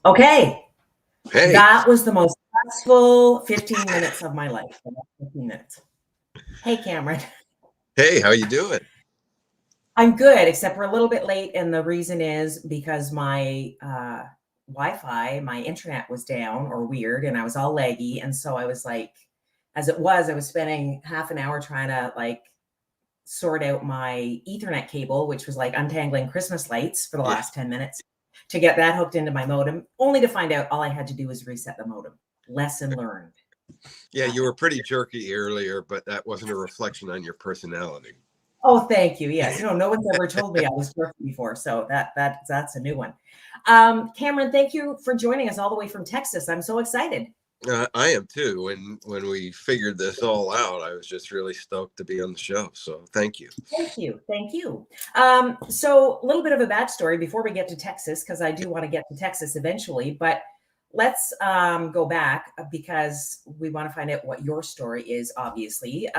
Okay, Hey, that was the most stressful 15 minutes of my life. 15 minutes. Hey, Cameron. hey, how you doing? I'm good, except we're a little bit late, and the reason is because my Wi-Fi, my internet was down or weird, and I was all laggy, and so I was like, as it was, I was spending half an hour trying to sort out my Ethernet cable, which was like untangling Christmas lights for the Yeah, last 10 minutes to get that hooked into my modem, only to find out all I had to do was reset the modem. Lesson learned. yeah, you were pretty jerky earlier, but that wasn't a reflection on your personality. Oh, thank you. Yes. No one's ever told me I was jerky before. So that's a new one. Cameron, thank you for joining us all the way from Texas. I'm so excited. I am too. When we figured this all out, I was just really stoked to be on the show. So thank you. Thank you. Thank you. So a little bit of a backstory before we get to Texas, because I do want to get to Texas eventually, but let's go back because we want to find out what your story is, obviously.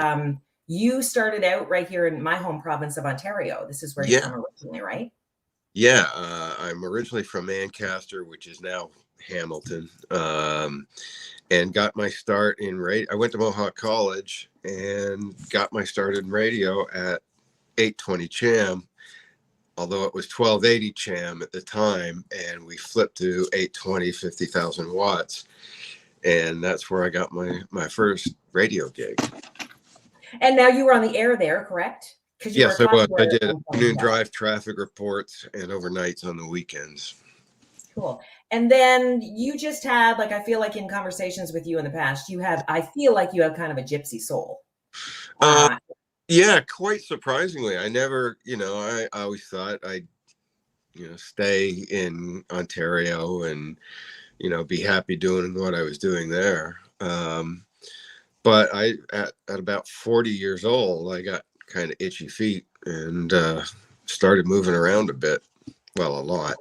You started out right here in my home province of Ontario. This is where you're Yeah, from originally, right? yeah. I'm originally from Ancaster, which is now Hamilton, and got my start in radio. I went to Mohawk College and got my start in radio at 820 Cham, although it was 1280 Cham at the time, and we flipped to 820 50,000 watts, and that's where I got my first radio gig. And now you were on the air there, correct? Because you were a Yes, I was. I copywriter did at one point as afternoon well. drive traffic reports and overnights on the weekends. Cool. And then you just had, like, I feel like in conversations with you in the past, I feel like you have kind of a gypsy soul. Uh, Uh, yeah, quite surprisingly, I never, I always thought I'd, stay in Ontario and, be happy doing what I was doing there. But at about 40 years old, I got kind of itchy feet and started moving around a bit. Well, a lot.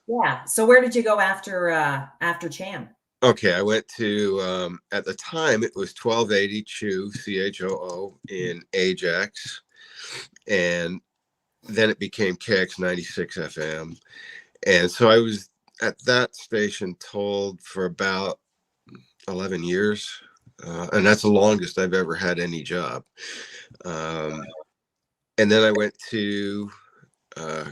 yeah. So where did you go after Cham? Okay, I went to at the time it was 1280 CHOO in Ajax, and then it became KX 96 FM, and so I was at that station told for about 11 years, and that's the longest I've ever had any job. Um, and then I went to uh,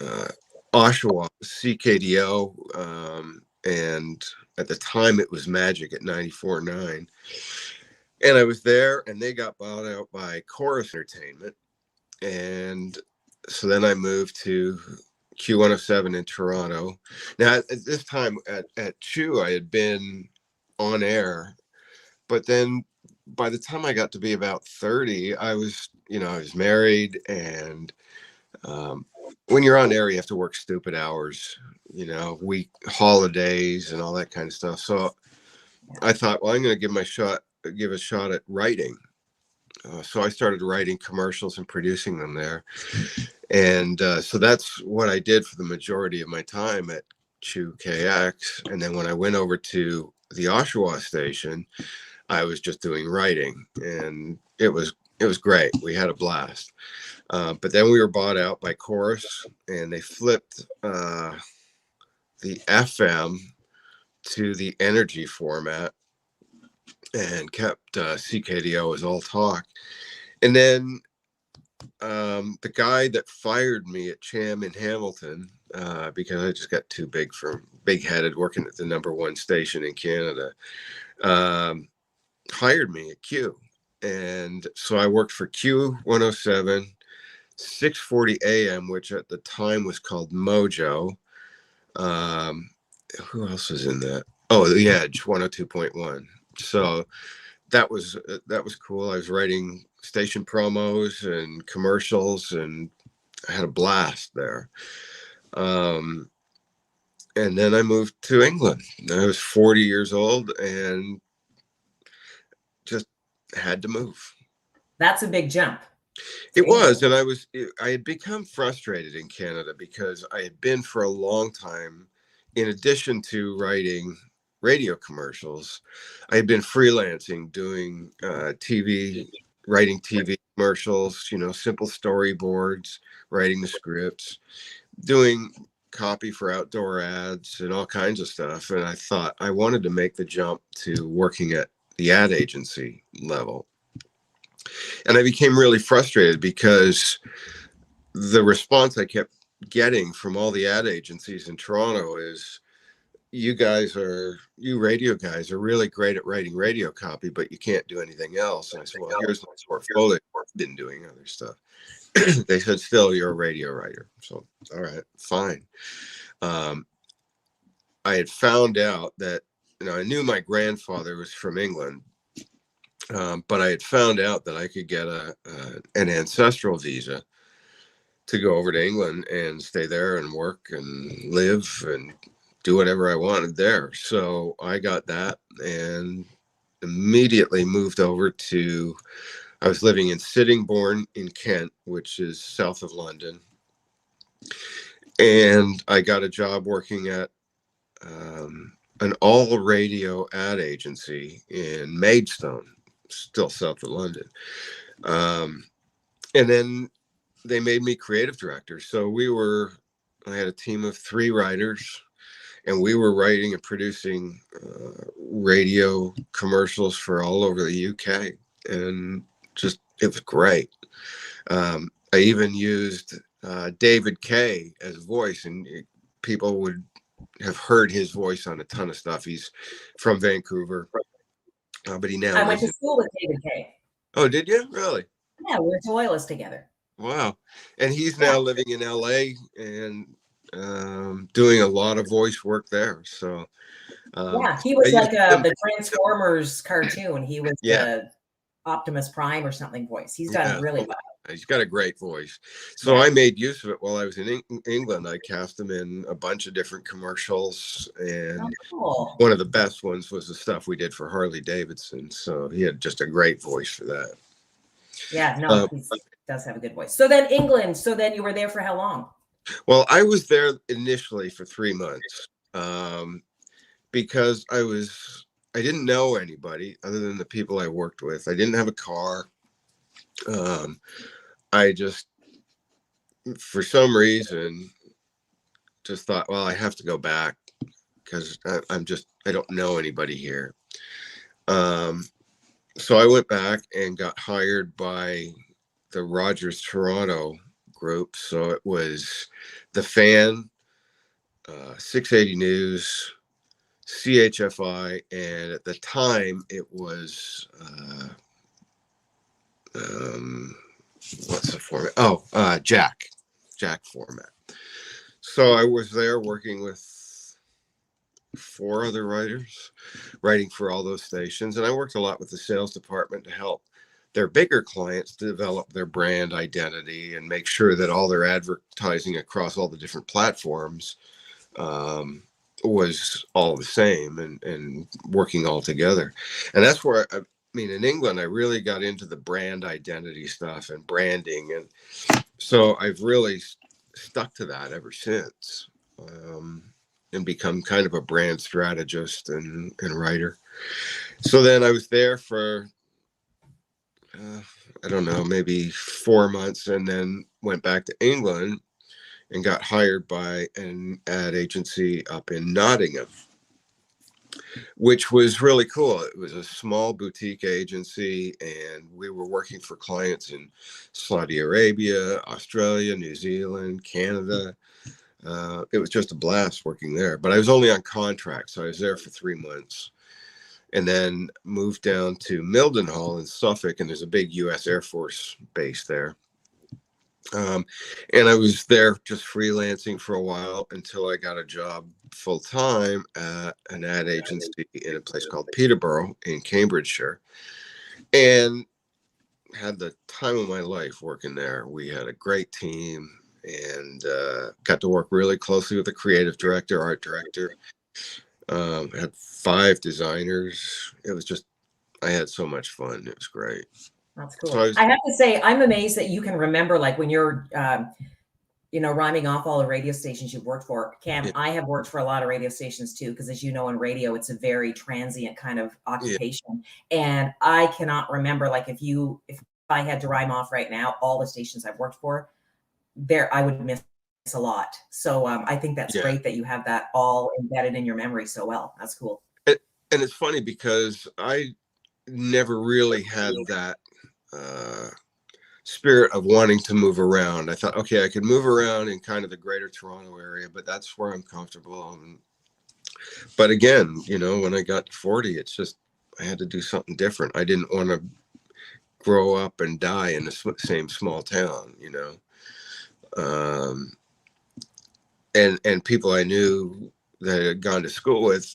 uh, Oshawa, CKDO, and at the time it was Magic at 94.9. And I was there, and they got bought out by Chorus Entertainment. And so then I moved to Q107 in Toronto. Now, at this time at Chew, I had been on air, but then by the time I got to be about 30, I was married, and when you're on air, you have to work stupid hours, week holidays and all that kind of stuff. So I thought, well, I'm going to give a shot at writing. So I started writing commercials and producing them there. And so that's what I did for the majority of my time at Chew KX. And then when I went over to the Oshawa station, I was just doing writing, and it was great. We had a blast. But then we were bought out by Chorus, and they flipped the FM to the energy format and kept CKDO as all talk. And then the guy that fired me at Cham in Hamilton, because I just got too big headed working at the #1 station in Canada, hired me at Q. And so I worked for Q107, 640 AM, which at the time was called Mojo. Who else was in that? Oh, The Edge, 102.1. So that was cool. I was writing station promos and commercials, and I had a blast there. And then I moved to England. I was 40 years old and just had to move. That's a big jump. It was, and I had become frustrated in Canada because I had been for a long time, in addition to writing radio commercials, I had been freelancing, doing TV, writing TV commercials, simple storyboards, writing the scripts, doing copy for outdoor ads and all kinds of stuff. And I thought I wanted to make the jump to working at the ad agency level. And I became really frustrated because the response I kept getting from all the ad agencies in Toronto is, you radio guys are really great at writing radio copy, but you can't do anything else. And I said, well, here's my portfolio. I've been doing other stuff. They said, still, you're a radio writer. So, all right, fine. I had found out that, I knew my grandfather was from England, but I had found out that I could get an ancestral visa to go over to England and stay there and work and live and do whatever I wanted there. So I got that and immediately moved over to, I was living in Sittingbourne in Kent, which is south of London. And I got a job working at an all radio ad agency in Maidstone, still south of London. And then they made me creative director. So I had a team of 3 writers, and we were writing and producing radio commercials for all over the UK. And it was great. I even used David Kay as voice, and people would have heard his voice on a ton of stuff. He's from Vancouver, but he now I went to school with David Kay. Oh, did you? Really? Yeah, we were to Loyalists together. Wow. And he's now living in LA and doing a lot of voice work there. So he was like the Transformers cartoon. He was the Optimus Prime or something voice. He's done really well. He's got a great voice. So I made use of it while I was in England. I cast him in a bunch of different commercials, and one of the best ones was the stuff we did for Harley Davidson. So he had just a great voice for that. Yeah, no, he does have a good voice. So then England, you were there for how long? Well, I was there initially for 3 months because I didn't know anybody other than the people I worked with. I didn't have a car. I just, for some reason, just thought, well, I have to go back because I don't know anybody here. So I went back and got hired by the Rogers Toronto group. So it was The Fan, 680 News, CHFI, and at the time it was what's the format? Jack format. So I was there working with 4 other writers, writing for all those stations, and I worked a lot with the sales department to help their bigger clients develop their brand identity and make sure that all their advertising across all the different platforms was all the same and working all together. And that's where in England, I really got into the brand identity stuff and branding. And so I've really stuck to that ever since, and become kind of a brand strategist and writer. So then I was there for, I don't know, maybe 4 months, and then went back to England and got hired by an ad agency up in Nottingham, which was really cool. It was a small boutique agency, and we were working for clients in Saudi Arabia, Australia, New Zealand, Canada. It was just a blast working there, but I was only on contract. So I was there for 3 months and then moved down to Mildenhall in Suffolk. And there's a big US Air Force base there. And I was there just freelancing for a while until I got a job full time at an ad agency in a place called Peterborough in Cambridgeshire, and had the time of my life working there. We had a great team and got to work really closely with the creative director, art director. Had 5 designers. It was just, I had so much fun. It was great. That's cool. So I have to say, I'm amazed that you can remember, like when you're, rhyming off all the radio stations you've worked for. Cam, yeah. I have worked for a lot of radio stations too, because as you know, in radio, it's a very transient kind of occupation. Yeah. And I cannot remember, like if I had to rhyme off right now, all the stations I've worked for, I would miss a lot. So I think that's Yeah. great that you have that all embedded in your memory so well. That's cool. And it's funny because I never really had that uh, spirit of wanting to move around. I thought, okay, I could move around in kind of the greater Toronto area, but that's where I'm comfortable. But again, you know, when I got to 40, it's just, I had to do something different. I didn't want to grow up and die in the same small town, you know. And people I knew that I had gone to school with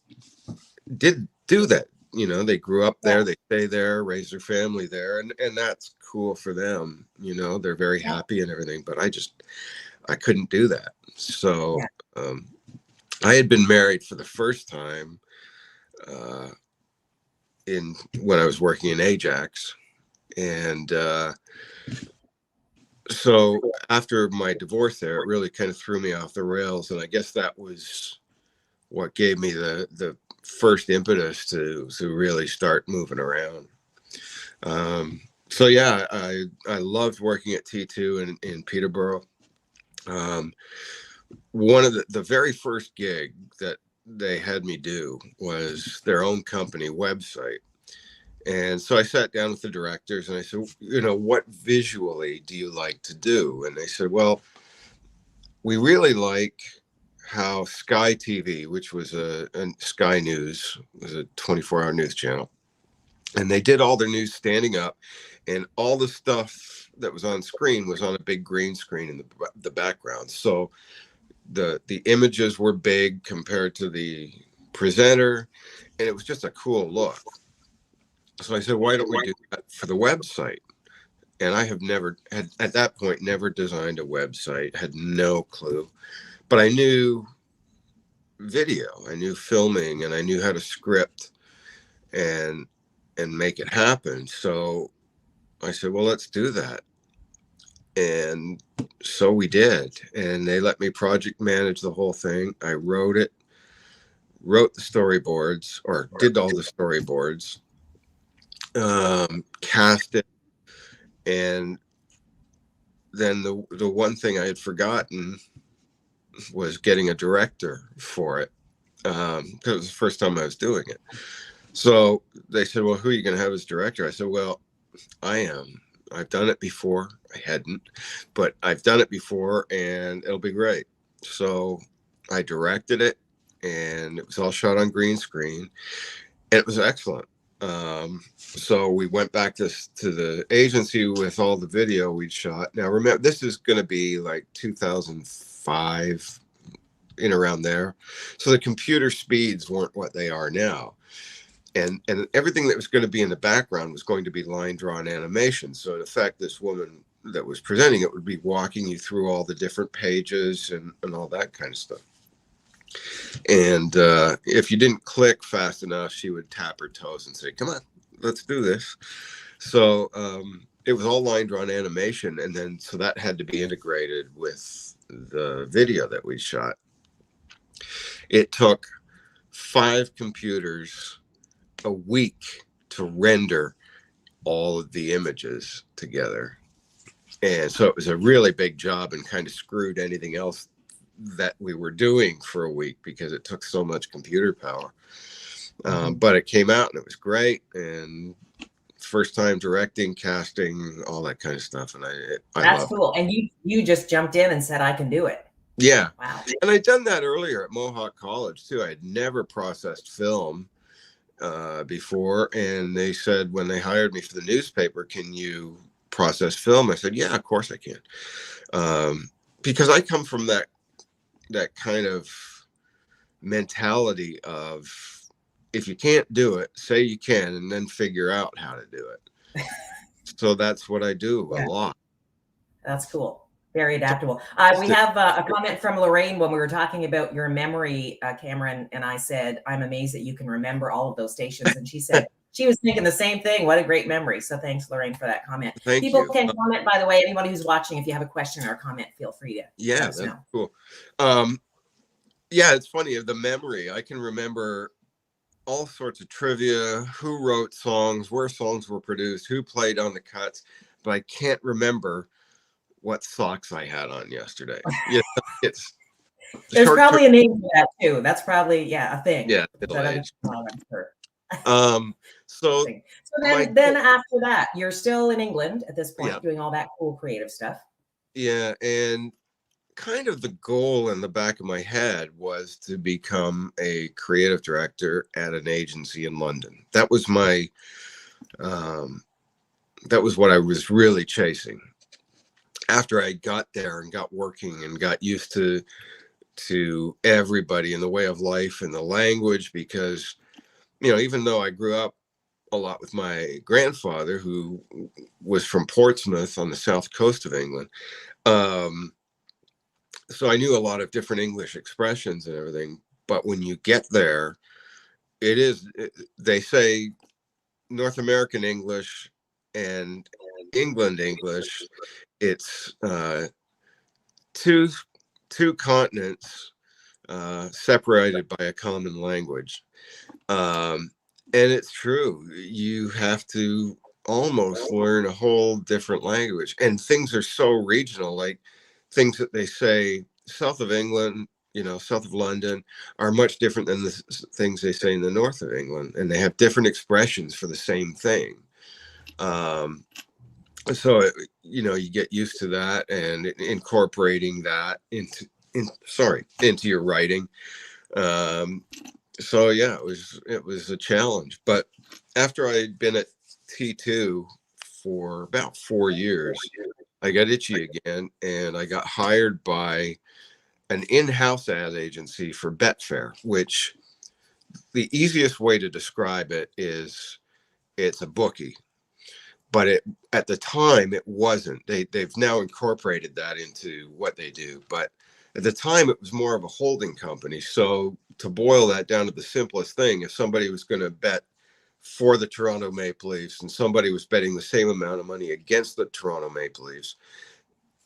did do that. You know, they grew up there, they stay there, raise their family there, and that's cool for them. You know, they're very happy and everything. But I couldn't do that. So I had been married for the first time in when I was working in Ajax, and so after my divorce there, it really kind of threw me off the rails, and I guess that was what gave me the first impetus to really start moving around. So yeah, I loved working at T2 in Peterborough. One of the very first gig that they had me do was their own company website. And so I sat down with the directors and I said, you know, what visually do you like to do? And they said, well, we really like how Sky TV, which was a Sky News, was a 24-hour news channel, and they did all their news standing up, and all the stuff that was on screen was on a big green screen in the background. So the images were big compared to the presenter, and it was just a cool look. So I said, why don't we do that for the website? And I have never had, at that point, never designed a website, had no clue, but I knew video, I knew filming, and I knew how to script and make it happen. So I said, well, let's do that. And so we did. And they let me project manage the whole thing. I wrote it, wrote the storyboards, or did all the storyboards, cast it. And then the one thing I had forgotten was getting a director for it. Because it was the first time I was doing it. So they said, well, who are you going to have as director? I said, well, I am. I've done it before. I hadn't, but I've done it before and it'll be great. So I directed it and it was all shot on green screen and it was excellent. So we went back to the agency with all the video we'd shot. Now, remember, this is going to be like 2005, in around there. So the computer speeds weren't what they are now. And everything that was going to be in the background was going to be line drawn animation. So in effect, this woman that was presenting it would be walking you through all the different pages and all that kind of stuff. And if you didn't click fast enough, she would tap her toes and say, come on, let's do this. So it was all line drawn animation. And then so that had to be integrated with the video that we shot. It took 5 computers a week to render all of the images together. And so it was a really big job and kind of screwed anything else that we were doing for a week because it took so much computer power. But it came out and it was great. And first time directing, casting, all that kind of stuff. And I That's cool. And you just jumped in and said, I can do it. Yeah. Wow. And I'd done that earlier at Mohawk College too. I had never processed film before. And they said, when they hired me for the newspaper, can you process film? I said, yeah, of course I can. Because I come from that kind of mentality of, if you can't do it, say you can, and then figure out how to do it. So that's what I do a lot. That's cool. Very adaptable. We have a comment from Lorraine when we were talking about your memory, Cameron, and I said, I'm amazed that you can remember all of those stations. And she said she was thinking the same thing. What a great memory. So thanks, Lorraine, for that comment. People can comment, by the way. Anybody who's watching, if you have a question or a comment, feel free to let us know. Cool. Yeah, it's funny. The memory, I can remember all sorts of trivia, who wrote songs, where songs were produced, who played on the cuts, but I can't remember what socks I had on yesterday. You know, it's There's short term. probably a name for that too. That's probably, yeah, a thing Yeah, middle that I'm age. sure. So So my then after that, you're still in England at this yeah, point, doing all that cool creative stuff. yeah, and kind of the goal in the back of my head was to become a creative director at an agency in London. Um, that was what I was really chasing. After I got there and got working and got used to everybody and the way of life and the language, because even though I grew up a lot with my grandfather, who was from Portsmouth on the south coast of England, um, so I knew a lot of different English expressions and everything. But when you get there, they say North American English and England English. It's two continents separated by a common language. And it's true. You have to almost learn a whole different language. And things are so regional, like things that they say south of England, south of London, are much different than the things they say in the north of England. And they have different expressions for the same thing. So, you get used to that and incorporating that into your writing. Um, so yeah, it was a challenge. But after I'd been at T2 for about 4 years, I got itchy again, and I got hired by an in-house ad agency for Betfair, which the easiest way to describe it is it's a bookie. But at the time it wasn't. They've now incorporated that into what they do. But at the time it was more of a holding company. So to boil that down to the simplest thing, if somebody was going to bet for the Toronto Maple Leafs and somebody was betting the same amount of money against the Toronto Maple Leafs,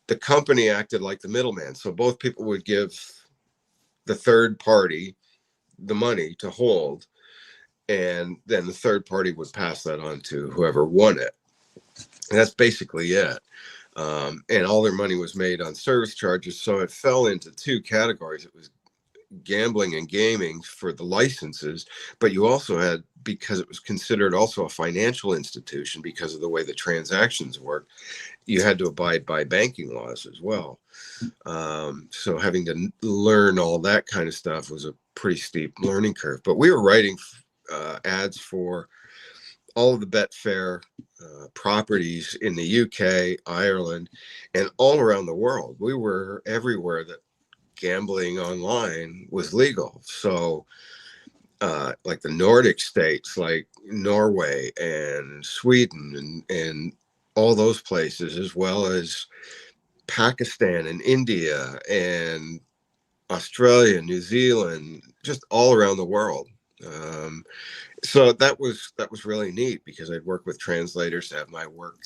the company acted like the middleman. So both people would give the third party the money to hold, and then the third party would pass that on to whoever won it. And that's basically it. And all their money was made on service charges. So it fell into two categories. It was gambling and gaming for the licenses, but you also had, because it was considered also a financial institution because of the way the transactions work, you had to abide by banking laws as well. So having to learn all that kind of stuff was a pretty steep learning curve. But we were writing ads for all of the Betfair properties in the UK, Ireland, and all around the world. We were everywhere that gambling online was legal. So like the Nordic states, like Norway and Sweden and all those places, as well as Pakistan and India and Australia, New Zealand, just all around the world. So that was really neat, because I'd work with translators to have my work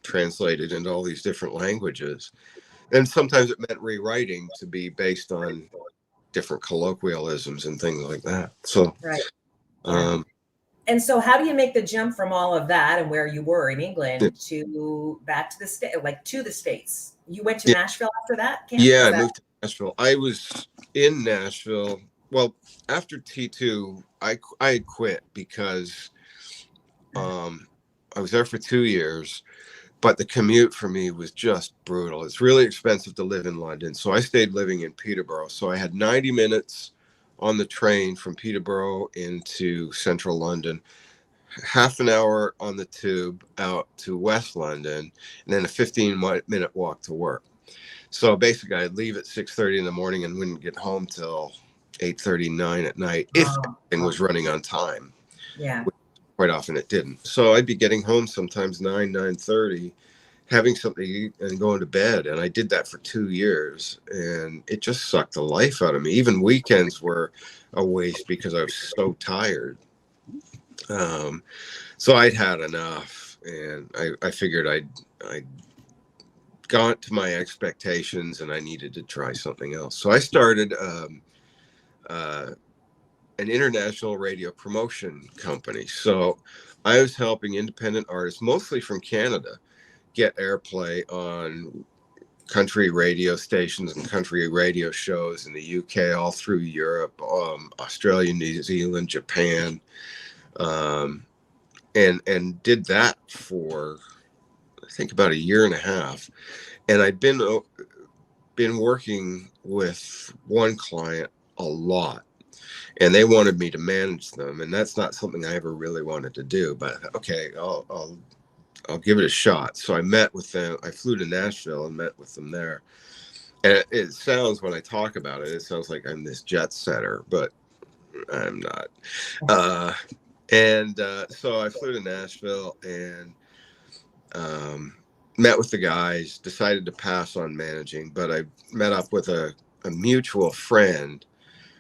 translated into all these different languages. And sometimes it meant rewriting to be based on different colloquialisms and things like that. So, Right. Yeah. um, And so how do you make the jump from all of that and where you were in England to back to the state, like to the States? You went to yeah, Nashville after that camp? yeah, Is I that moved to Nashville. I was in Nashville. Well, after T2, I had quit because I was there for 2 years. But the commute for me was just brutal. It's really expensive to live in London. So I stayed living in Peterborough. So I had 90 minutes on the train from Peterborough into central London, half an hour on the tube out to West London, and then a 15-minute walk to work. So basically I'd leave at 6:30 in the morning and wouldn't get home till 8:39 at night if oh, everything was running on time. yeah. Quite often it didn't. So I'd be getting home sometimes 9:30, having something to eat and going to bed. And I did that for 2 years, and it just sucked the life out of me. Even weekends were a waste because I was so tired. Um, so I'd had enough, and I figured I'd got to my expectations and I needed to try something else. So I started uh, an international radio promotion company. So I was helping independent artists, mostly from Canada, get airplay on country radio stations and country radio shows in the UK, all through Europe, Australia, New Zealand, Japan, and did that for, I think, about a year and a half. And I'd been working with one client a lot, and they wanted me to manage them, and that's not something I ever really wanted to do. But okay, I'll give it a shot. So I met with them. I flew to Nashville and met with them there. And it sounds, when I talk about it, it sounds like I'm this jet setter, but I'm not. So I flew to Nashville and met with the guys, decided to pass on managing, but I met up with a mutual friend.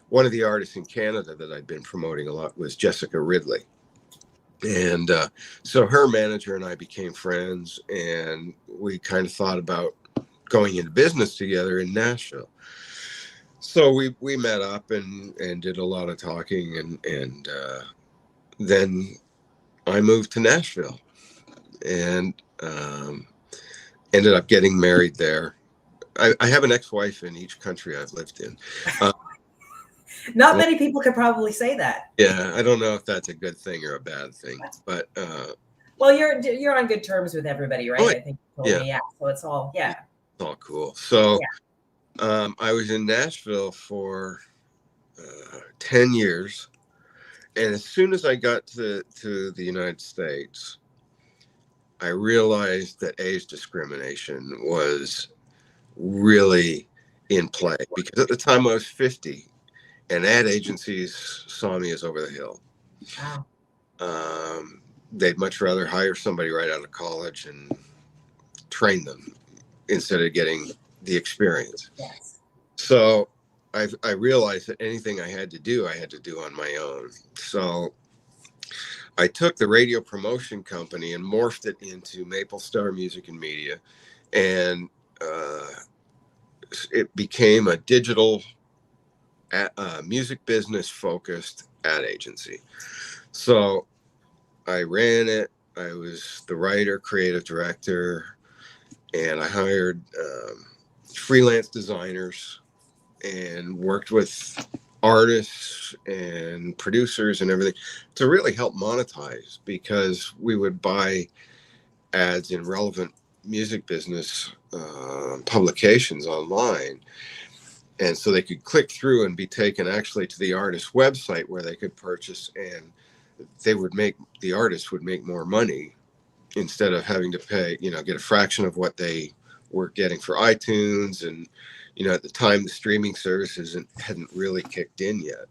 One of the artists in Canada that I'd been promoting a lot was Jessica Ridley. And so her manager and I became friends, and we kind of thought about going into business together in Nashville. So we met up and did a lot of talking, and then I moved to Nashville and ended up getting married there. I have an ex-wife in each country I've lived in. Not many people could probably say that. Yeah, I don't know if that's a good thing or a bad thing, but well, you're on good terms with everybody, right? I think you told me, yeah. So it's all it's all cool. So I was in Nashville for 10 years, and as soon as I got to the United States, I realized that age discrimination was really in play, because at the time I was 50. And ad agencies saw me as over the hill. Wow. They'd much rather hire somebody right out of college and train them instead of getting the experience. Yes. So I realized that anything I had to do on my own. So I took the radio promotion company and morphed it into Maple Star Music and Media, and it became a digital music business focused ad agency. So I ran it. I was the writer, creative director, and I hired freelance designers and worked with artists and producers and everything to really help monetize, because we would buy ads in relevant music business publications online. And so they could click through and be taken actually to the artist's website where they could purchase, and the artist would make more money instead of having to pay, get a fraction of what they were getting for iTunes. And, at the time the streaming services hadn't really kicked in yet.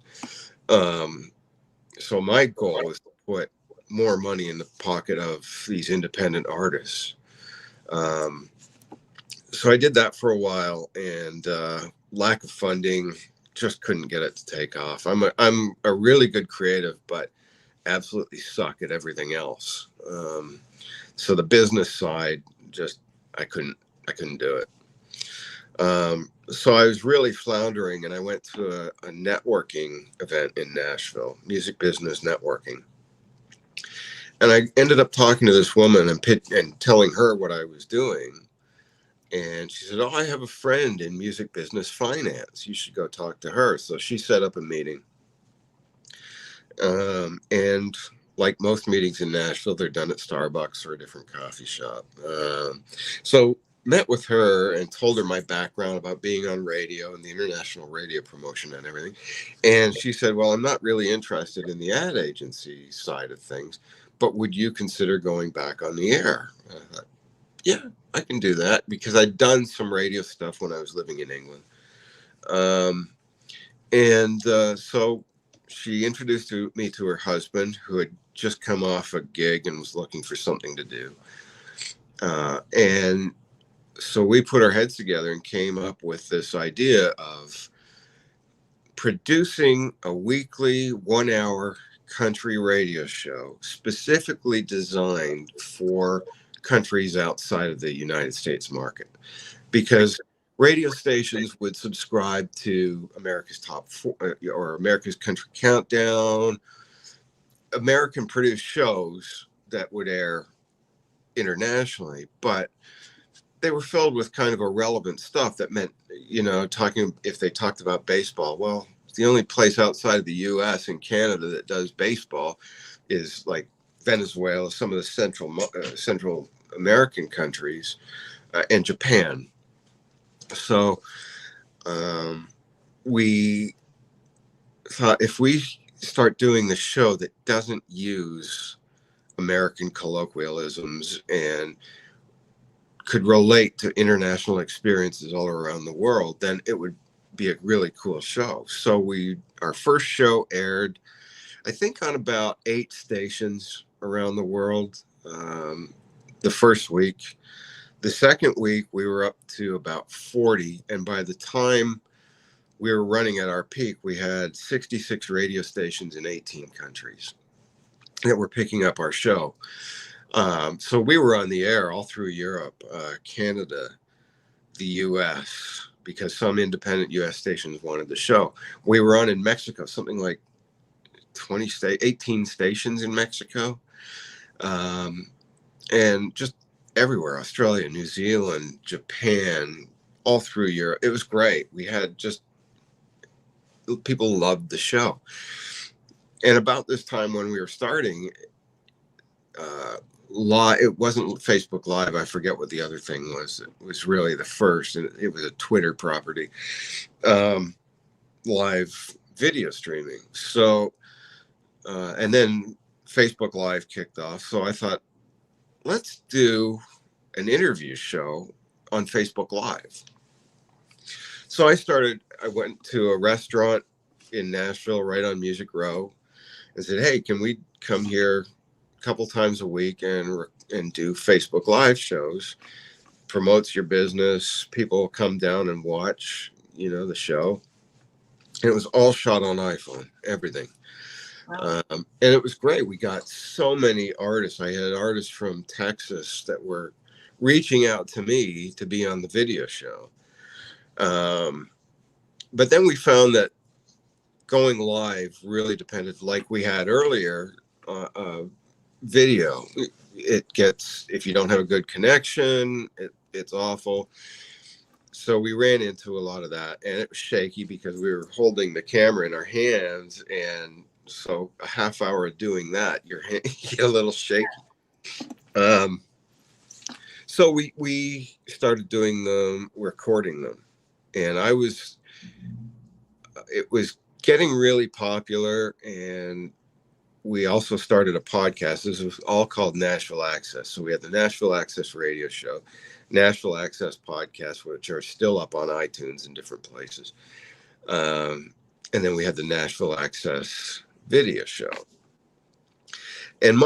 So my goal was to put more money in the pocket of these independent artists. So I did that for a while, and lack of funding, just couldn't get it to take off. I'm a really good creative, but absolutely suck at everything else. So the business side, just I couldn't do it. So I was really floundering, and I went to a networking event in Nashville, music business networking. And I ended up talking to this woman and telling her what I was doing. And she said, "Oh, I have a friend in music business finance. You should go talk to her." So she set up a meeting. And like most meetings in Nashville, they're done at Starbucks or a different coffee shop. So met with her and told her my background about being on radio and the international radio promotion and everything. And she said, "Well, I'm not really interested in the ad agency side of things, but would you consider going back on the air?" And I thought, yeah, I can do that, because I'd done some radio stuff when I was living in England. So she introduced me to her husband, who had just come off a gig and was looking for something to do. And so we put our heads together and came up with this idea of producing a weekly 1-hour country radio show specifically designed for countries outside of the United States market, because radio stations would subscribe to America's Top 4 or America's Country Countdown, American produced shows that would air internationally, but they were filled with kind of irrelevant stuff that meant, if they talked about baseball, well, the only place outside of the U.S. and Canada that does baseball is like Venezuela, some of the Central American countries, and Japan. So we thought, if we start doing the show that doesn't use American colloquialisms and could relate to international experiences all around the world, then it would be a really cool show. So our first show aired, I think, on about 8 stations around the world. The first week. The second week, we were up to about 40. And by the time we were running at our peak, we had 66 radio stations in 18 countries that were picking up our show. So we were on the air all through Europe, Canada, the U.S., because some independent U.S. stations wanted the show. We were on in Mexico, something like 18 stations in Mexico, and just everywhere, Australia, New Zealand, Japan, all through Europe. It was great. We had people loved the show. And about this time when we were starting, it wasn't Facebook Live. I forget what the other thing was. It was really the first, and it was a Twitter property, live video streaming. So, and then Facebook Live kicked off. So I thought, let's do an interview show on Facebook Live. So I went to a restaurant in Nashville right on Music Row and said, hey, can we come here a couple times a week and do Facebook Live shows? Promotes your business. People come down and watch, the show. And it was all shot on iPhone, everything. Wow. And it was great. We got so many artists. I had artists from Texas that were reaching out to me to be on the video show. But then we found that going live really depended, like we had earlier, video. It gets, if you don't have a good connection, it's awful. So we ran into a lot of that, and it was shaky because we were holding the camera in our hands, and so a half hour of doing that, your hand get a little shaky. So we started doing them, recording them, and it was getting really popular, and we also started a podcast. This was all called Nashville Access. So we had the Nashville Access radio show, Nashville Access podcast, which are still up on iTunes in different places. And then we had the Nashville Access video show. And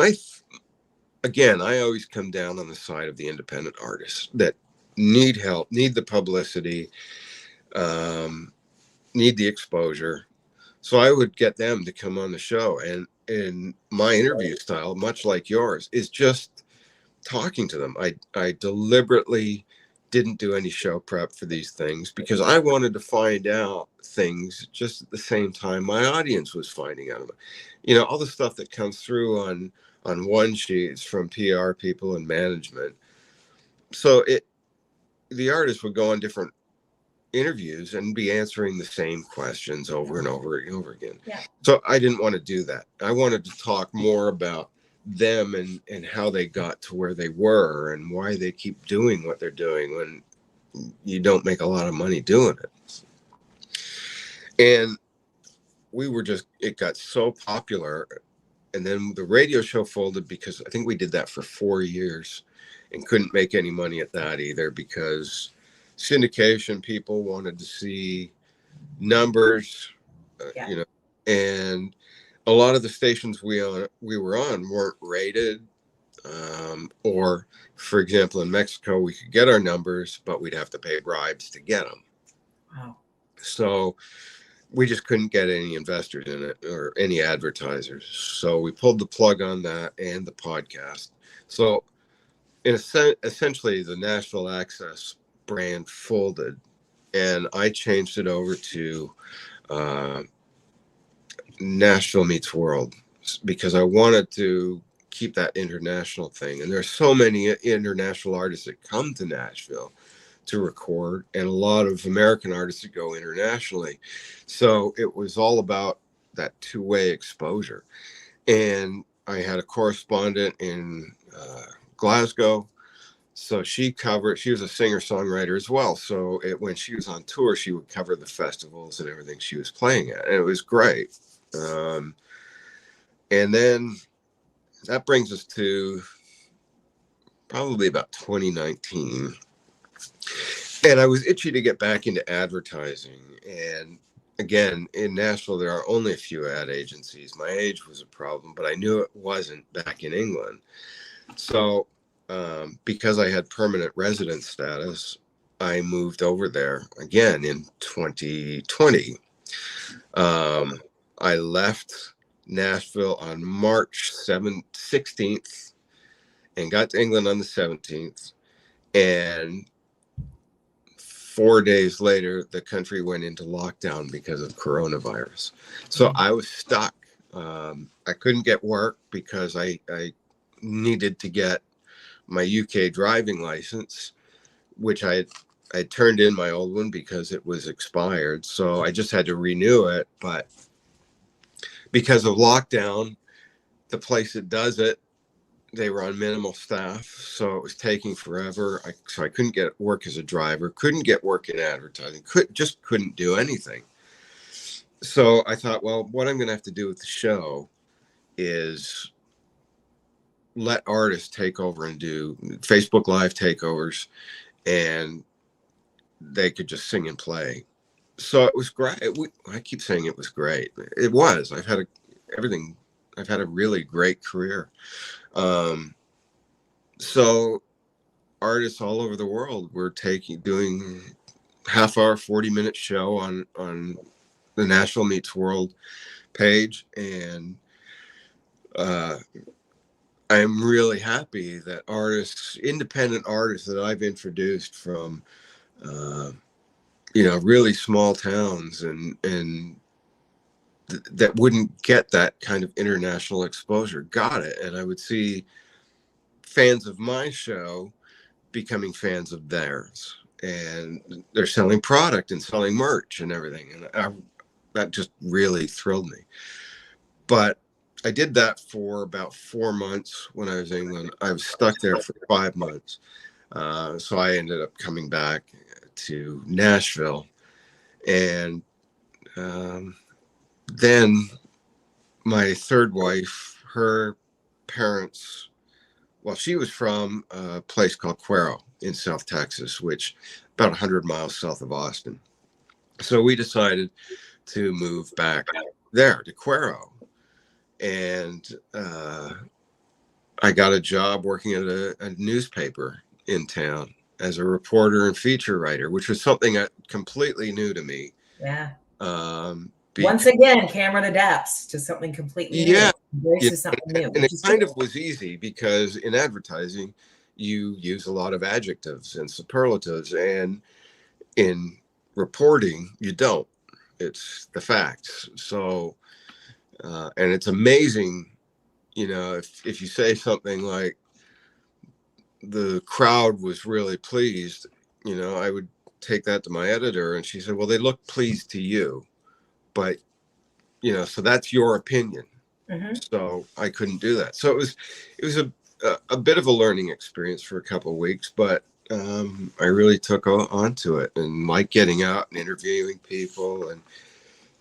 again, I always come down on the side of the independent artists that need help, need the publicity, need the exposure. So I would get them to come on the show. And in my interview style, much like yours, is just talking to them. I deliberately didn't do any show prep for these things because I wanted to find out things just at the same time my audience was finding out about. All the stuff that comes through on one sheets from PR people and management. So the artist would go on different interviews and be answering the same questions over and over and over again. Yeah. So I didn't want to do that. I wanted to talk more about them and how they got to where they were and why they keep doing what they're doing when you don't make a lot of money doing it. And it got so popular. And then the radio show folded because I think we did that for 4 years and couldn't make any money at that either because syndication people wanted to see numbers, and a lot of the stations we were on weren't rated, or for example, in Mexico, we could get our numbers, but we'd have to pay bribes to get them. Wow. So we just couldn't get any investors in it or any advertisers. So we pulled the plug on that and the podcast. So essentially the Nashville Access brand folded, and I changed it over to Nashville Meets World because I wanted to keep that international thing. And there's so many international artists that come to Nashville to record, and a lot of American artists that go internationally. So it was all about that two-way exposure. And I had a correspondent in Glasgow. So she was a singer-songwriter as well. So when she was on tour, she would cover the festivals and everything she was playing at. And it was great. And then that brings us to probably about 2019. And I was itchy to get back into advertising. And again, in Nashville, there are only a few ad agencies. My age was a problem, but I knew it wasn't back in England. So because I had permanent resident status, I moved over there again in 2020. I left Nashville on March 16th and got to England on the 17th. And 4 days later, the country went into lockdown because of coronavirus. So I was stuck. I couldn't get work because I needed to get my UK driving license, which I turned in my old one because it was expired. So I just had to renew it. But because of lockdown, the place that does it, they were on minimal staff. So it was taking forever. So I couldn't get work as a driver, couldn't get work in advertising, couldn't do anything. So I thought, well, what I'm going to have to do with the show is let artists take over and do Facebook Live takeovers, and they could just sing and play. So it was great. I keep saying it was great. It was. I've had a really great career. So artists all over the world were doing half-hour, 40-minute show on the Nashville Meets World page, and I'm really happy that independent artists that I've introduced from, really small towns and that wouldn't get that kind of international exposure got it. And I would see fans of my show becoming fans of theirs, and they're selling product and selling merch and everything. And that just really thrilled me. But I did that for about 4 months when I was in England. I was stuck there for 5 months. So I ended up coming back to Nashville. And then my third wife, her parents, well, she was from a place called Cuero in South Texas, which about 100 miles south of Austin. So we decided to move back there to Cuero. And I got a job working at a newspaper in town as a reporter and feature writer, which was something completely new to me. Yeah. Once again, camera the depths to something completely new. Embraces something new. And it kind of was easy because in advertising, you use a lot of adjectives and superlatives, and in reporting, you don't. It's the facts. So, and it's amazing, if you say something like the crowd was really pleased, I would take that to my editor, and she said, well, they look pleased to you, but so that's your opinion. Mm-hmm. So I couldn't do that. So it was a bit of a learning experience for a couple of weeks, but I really took onto it and liked getting out and interviewing people and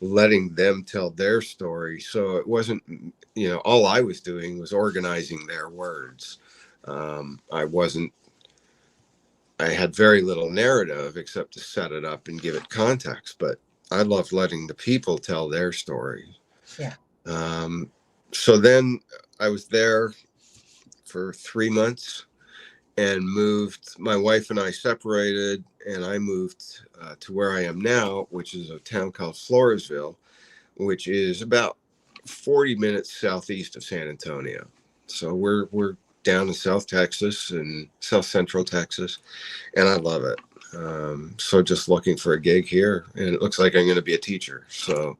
letting them tell their story. So it wasn't, all I was doing was organizing their words. I had very little narrative except to set it up and give it context, but I loved letting the people tell their story. Yeah. So then I was there for 3 months and moved. My wife and I separated, and I moved to where I am now, which is a town called Floresville, which is about 40 minutes southeast of San Antonio. So we're down in South Texas and South Central Texas, and I love it. So just looking for a gig here, and it looks like I'm going to be a teacher. So,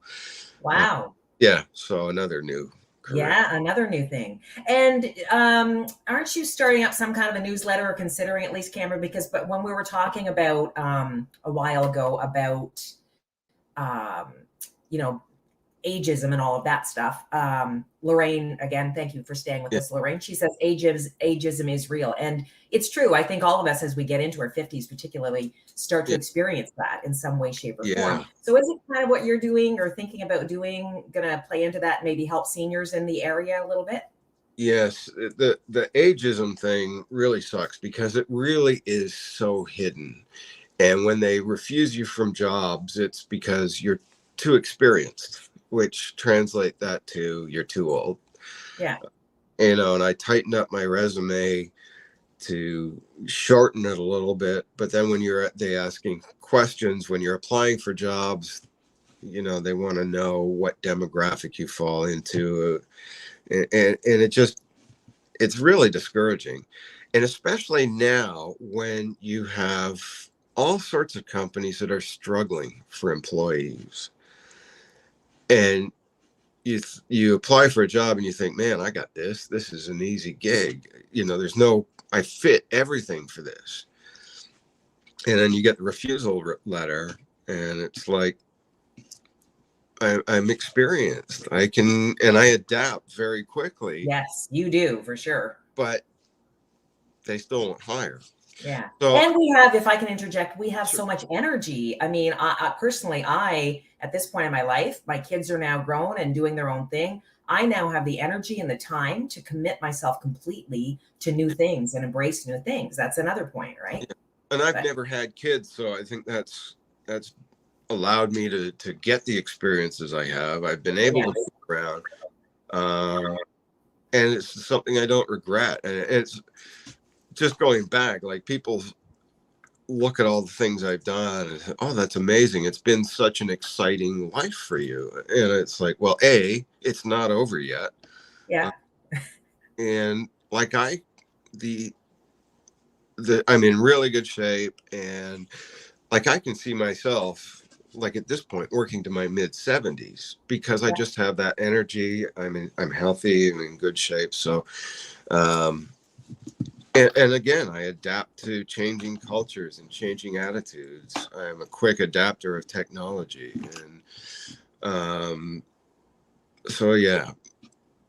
wow. Yeah. So another new career. Yeah, another new thing. And aren't you starting up some kind of a newsletter or considering at least, Cameron? Because but when we were talking about a while ago about um, you know, ageism and all of that stuff. Lorraine, again, thank you for staying with Yeah, us, Lorraine. She says ageism is real. And it's true. I think all of us, as we get into our 50s, particularly, start to yeah, experience that in some way, shape, or form. yeah. So is it kind of what you're doing or thinking about doing going to play into that, maybe help seniors in the area a little bit? Yes, the ageism thing really sucks because it really is so hidden. And when they refuse you from jobs, it's because you're too experienced, which translate that to you're too old. Yeah. And I tightened up my resume to shorten it a little bit. But then when they asking questions when you're applying for jobs, they want to know what demographic you fall into, and it's really discouraging, and especially now when you have all sorts of companies that are struggling for employees, and you apply for a job and you think, man, I got this is an easy gig, there's no, I fit everything for this, and then you get the refusal letter, and it's like, I'm experienced, and I adapt very quickly, Yes, you do for sure. but they still won't hire. Yeah. So And we have, if I can interject, we have sure, so much energy. I mean, I personally, at this point in my life, my kids are now grown and doing their own thing. I now have the energy and the time to commit myself completely to new things and embrace new things. That's another point, right? yeah. And I've But never had kids, so I think that's allowed me to get the experiences I have. I've been able yeah, to move around, uh, and it's something I don't regret. And it's just going back, like people look at all the things I've done and say, oh, that's amazing. It's been such an exciting life for you. And it's like, well, it's not over yet. Uh, yeah, and like the I'm in really good shape, and like I can see myself like at this point working to my mid 70s because I yeah, just have that energy. I'm healthy and in good shape. So um and again, I adapt to changing cultures and changing attitudes. I'm a quick adapter of technology, and um so yeah,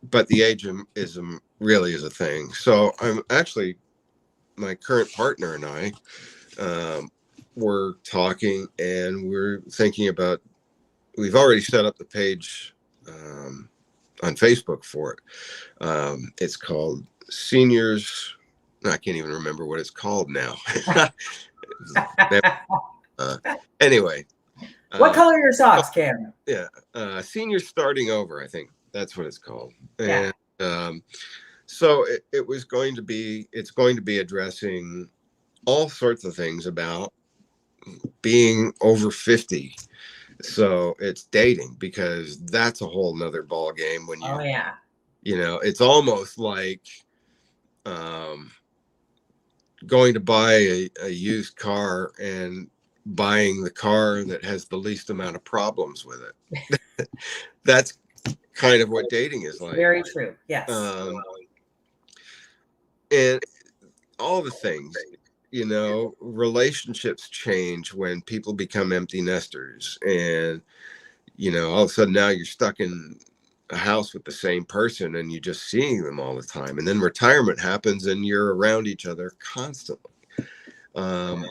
but the ageism really is a thing. So I'm actually, my current partner and I, um, we're talking, and we're thinking about, we've already set up the page on Facebook for it. It's called Seniors. I can't even remember what it's called now. uh, anyway, what uh, color are your socks, Cam? yeah, Seniors Starting Over, I think that's what it's called. Yeah, And so it's going to be addressing all sorts of things about being over 50. So it's dating, because that's a whole nother ball game when oh yeah, it's almost like um, going to buy a used car and buying the car that has the least amount of problems with it. That's kind of what dating is like. very true. Yes. Um, and all the things, relationships change when people become empty nesters, and all of a sudden now you're stuck in a house with the same person and you're just seeing them all the time, and then retirement happens and you're around each other constantly. um,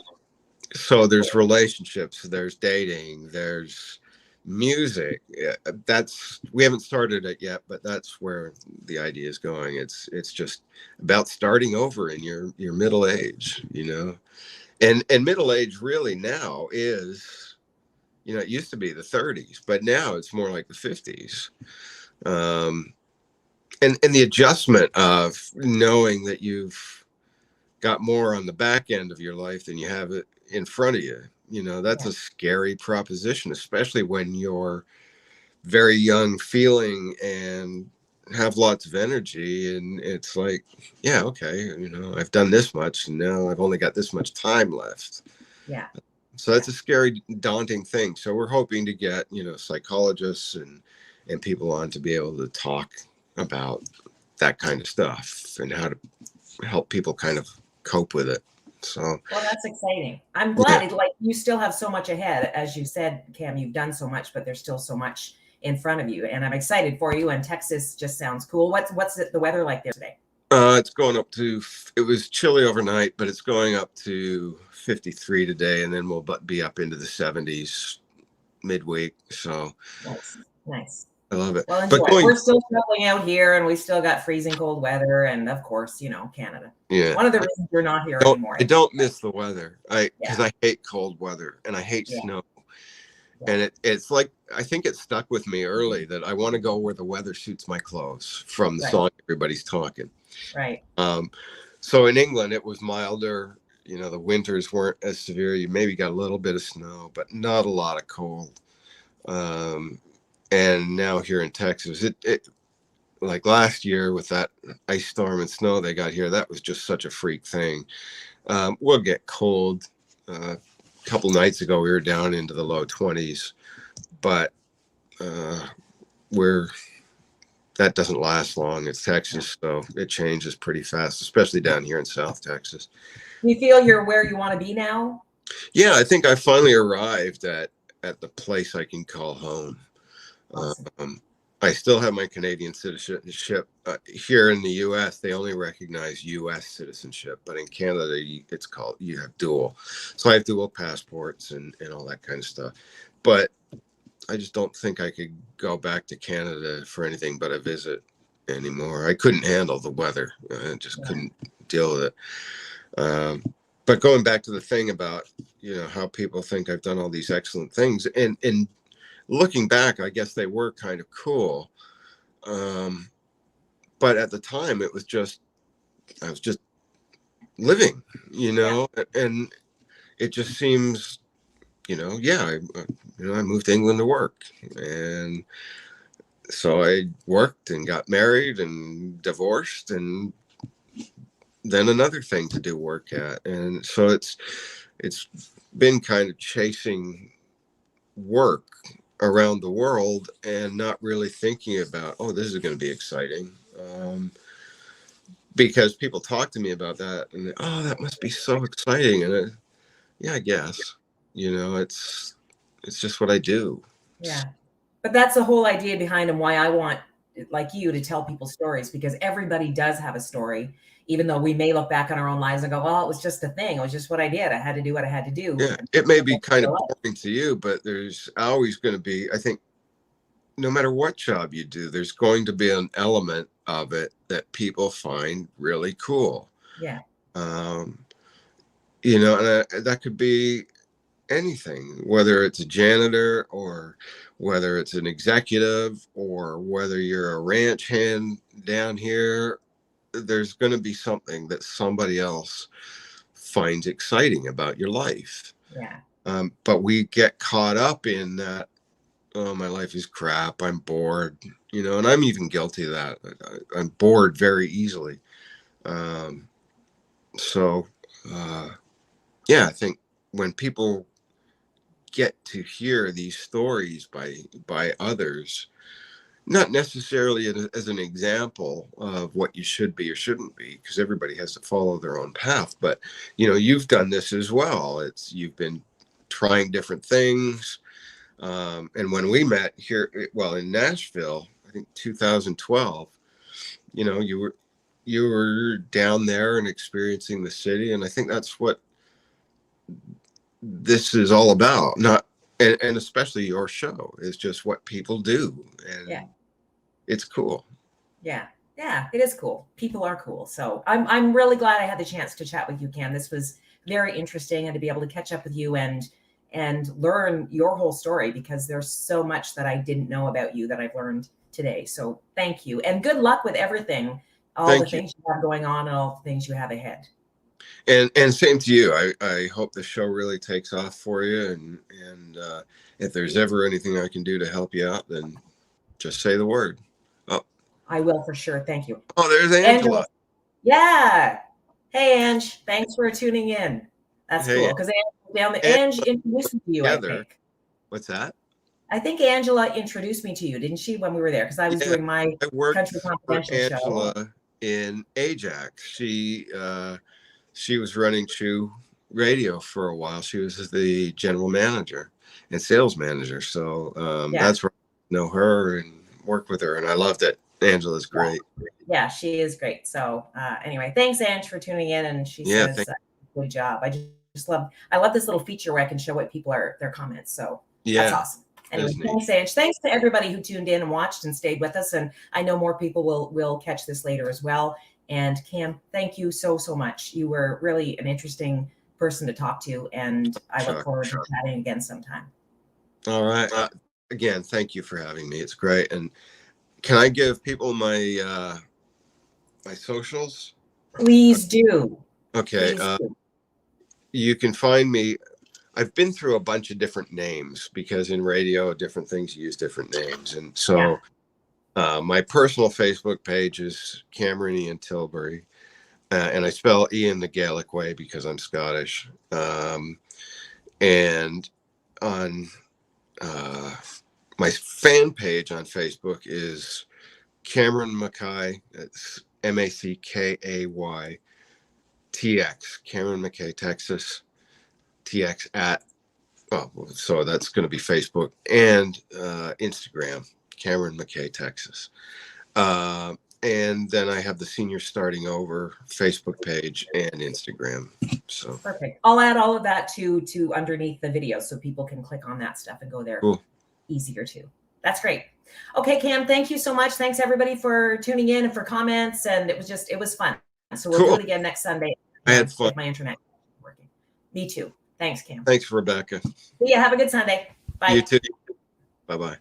so there's relationships, there's dating, there's music. That's, we haven't started it yet, but that's where the idea is going. It's just about starting over in your middle age, and middle age really now is, it used to be the 30s, but now it's more like the 50s. um, and the adjustment of knowing that you've got more on the back end of your life than you have it in front of you. That's Yeah. a scary proposition, especially when you're very young feeling and have lots of energy. And it's like, yeah, okay, I've done this much, and now I've only got this much time left. Yeah. So Yeah. that's a scary, daunting thing. So we're hoping to get, psychologists and people on to be able to talk about that kind of stuff and how to help people kind of cope with it. So, well, that's exciting. I'm yeah. glad like you still have so much ahead. As you said, Cam, you've done so much, but there's still so much in front of you. And I'm excited for you. And Texas just sounds cool. What's the weather like there today? It's going up to, it was chilly overnight, but it's going up to 53 today, and then we'll be up into the 70s midweek. So Nice. Nice. I love it. Well, But enjoy. We're still shoveling out here and we still got freezing cold weather. And of course, Canada. yeah, One of the reasons we're not here don't, anymore. I don't miss the weather. Yeah. Because I hate cold weather and I hate Yeah. snow. Yeah. And it's like, I think it stuck with me early that I want to go where the weather suits my clothes from the song everybody's talking. Right. So in England, it was milder. The winters weren't as severe. You maybe got a little bit of snow, but not a lot of cold. And now here in Texas, it like last year with that ice storm and snow they got here, that was just such a freak thing. We'll get cold. A couple nights ago, we were down into the low 20s, but that doesn't last long. It's Texas, so it changes pretty fast, especially down here in South Texas. Do you feel you're where you want to be now? Yeah, I think I finally arrived at the place I can call home. Awesome. I still have my Canadian citizenship. Here in the U.S., they only recognize U.S. citizenship, but in Canada, it's called, you have dual. So I have dual passports and all that kind of stuff. But I just don't think I could go back to Canada for anything but a visit anymore. I couldn't handle the weather. I just couldn't deal with it. But going back to the thing about, how people think I've done all these excellent things, and looking back, I guess they were kind of cool. But at the time, I was just living, and it just seems, I moved to England to work, and so I worked and got married and divorced, and then another thing to do work at, and so it's been kind of chasing work around the world and not really thinking about, oh, this is going to be exciting, because people talk to me about that and oh, that must be so exciting, and yeah, I guess it's just what I do. Yeah, but that's the whole idea behind them, why I want like you to tell people stories, because everybody does have a story, even though we may look back on our own lives and go, well, it was just a thing, it was just what I did, I had to do what I had to do. Yeah, it may be kind of boring to you, but there's always going to be, I think, no matter what job you do, there's going to be an element of it that people find really cool. Yeah. And that could be anything, whether it's a janitor or whether it's an executive or whether you're a ranch hand down here. There's going to be something that somebody else finds exciting about your life. Yeah. But we get caught up in that, oh, my life is crap, I'm bored, and I'm even guilty of that. I'm bored very easily. Yeah, I think when people get to hear these stories by others, not necessarily as an example of what you should be or shouldn't be, because everybody has to follow their own path, but you've done this as well. You've been trying different things, and when we met here, in Nashville, I think 2012, you were down there and experiencing the city, and I think that's what this is all about. Not and especially your show is just what people do, and it's cool. Yeah, it is cool. People are cool. So I'm really glad I had the chance to chat with you, Cam. This was very interesting, and to be able to catch up with you and learn your whole story, because there's so much that I didn't know about you that I've learned today. So thank you, and good luck with everything, all the things you have going on and all the things you have ahead. And same to you. I hope the show really takes off for you, and if there's ever anything I can do to help you out, then just say the word. Oh, I will, for sure. Thank you. Oh, there's Angela. Yeah. Hey, Ange. Thanks for tuning in. That's cool. Because down the Ange introduced you, I think. What's that? I think Angela introduced me to you, didn't she, when we were there? Because I was Yeah, doing my I worked Country for Confidential show. Angela in Ajax. She was running Chew Radio for a while. She was the general manager and sales manager. So Yeah. that's where I know her and work with her. And I loved it. Angela's great. Yeah, she is great. So anyway, thanks, Ange, for tuning in. And she Yeah. says, good job. I love this little feature where I can show what people are, their comments. So that's Yeah. awesome. Anyway, That's neat. thanks, Ange. Thanks to everybody who tuned in and watched and stayed with us. And I know more people will catch this later as well. And Cam, thank you so much. You were really an interesting person to talk to, and I look forward to chatting again sometime. All right. Again, thank you for having me. It's great. And can I give people my my socials? Please do. Okay. Please do. You can find me. I've been through a bunch of different names because in radio, different things use different names. And so my personal Facebook page is Cameron Ian Tilbury. And I spell Ian the Gaelic way because I'm Scottish. And on my fan page on Facebook is Cameron Mackay. It's MACKAY TX, Cameron McKay, Texas, TX at, so that's going to be Facebook and Instagram, Cameron McKay, Texas. And then I have the Senior Starting Over Facebook page and Instagram. So perfect. I'll add all of that to underneath the video so people can click on that stuff and go there easier too. That's great. Okay, Cam, thank you so much. Thanks everybody for tuning in and for comments. And it was fun. So we'll do it again next Sunday. I had fun. With my internet working. Me too. Thanks, Cam. Thanks, Rebecca. Yeah, have a good Sunday. Bye. You too. Bye-bye.